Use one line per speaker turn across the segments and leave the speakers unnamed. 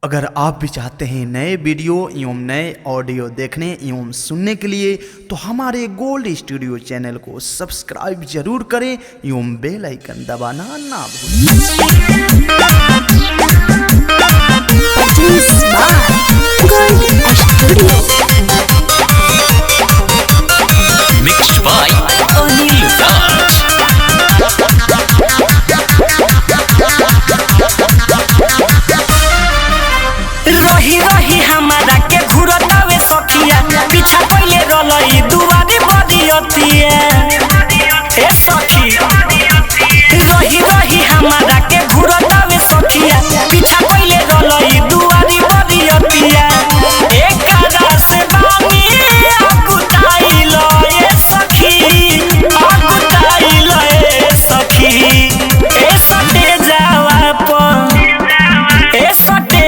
अगर आप भी चाहते हैं नए वीडियो एवं नए ऑडियो देखने एवं सुनने के लिए तो हमारे गोल्ड स्टूडियो चैनल को सब्सक्राइब जरूर करें एवं बेल आइकन दबाना ना
रही हमारा के घुरतावे सखिया पीछा पहिले रलई दुआरी बदियतिया ए सखी रही हमारा के घुरतावे सखिया पीछा पहिले रलई दुआरी बदियतिया एकरा से बानी अकुताइल ए सखी अकुताइल ए सखी ए सटे जावा प ए सटे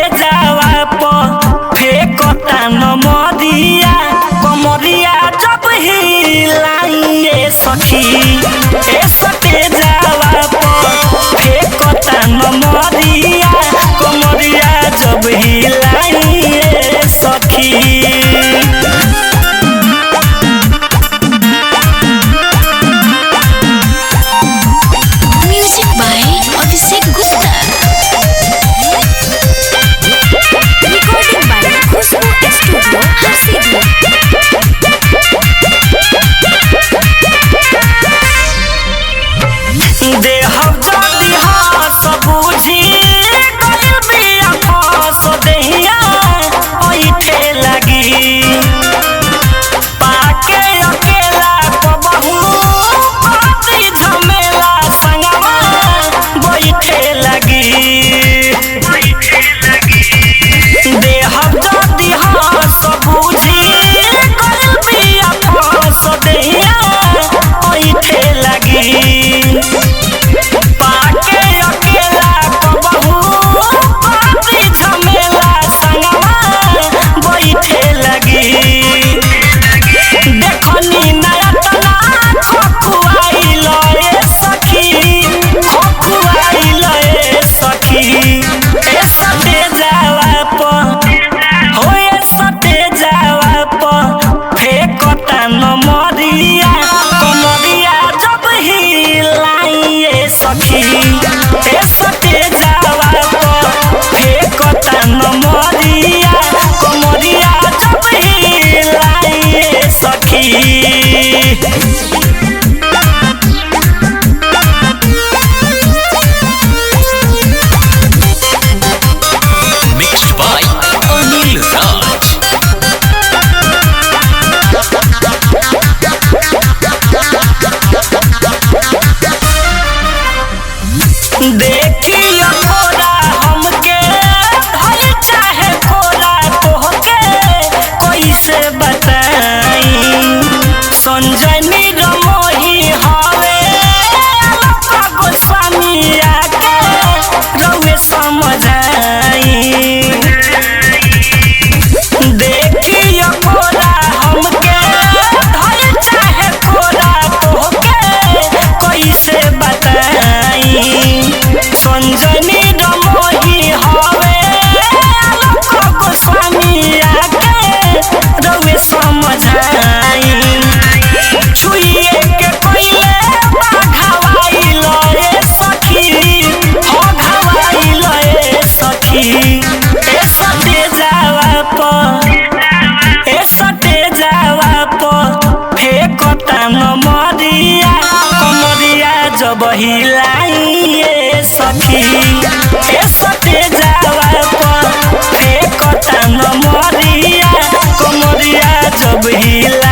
कमरिया जब हिलाइए सखी ए सटे जावा फेंकता नमरिया कमरिया जब हिलाइए सखी। देखियो कोरा हमके हर चाहे कोरा तोहके कैसे बताई संजय निरमोही हवे गोस्वामी आके रउए समझाई देखियो कोरा हमके हर चाहे कोरा तोहके कैसे बताई संजनी रमोही हवे गोस्वामी आके रउए समझाई छुइए के कोइले घावाइल ए सखी हो घावाइल ए सखी ए सटे जावा फेंकता नमरिया कमरिया जब हिलाइए सखी ए सटे जावा फेंकता नमरिया कमरिया जब हिला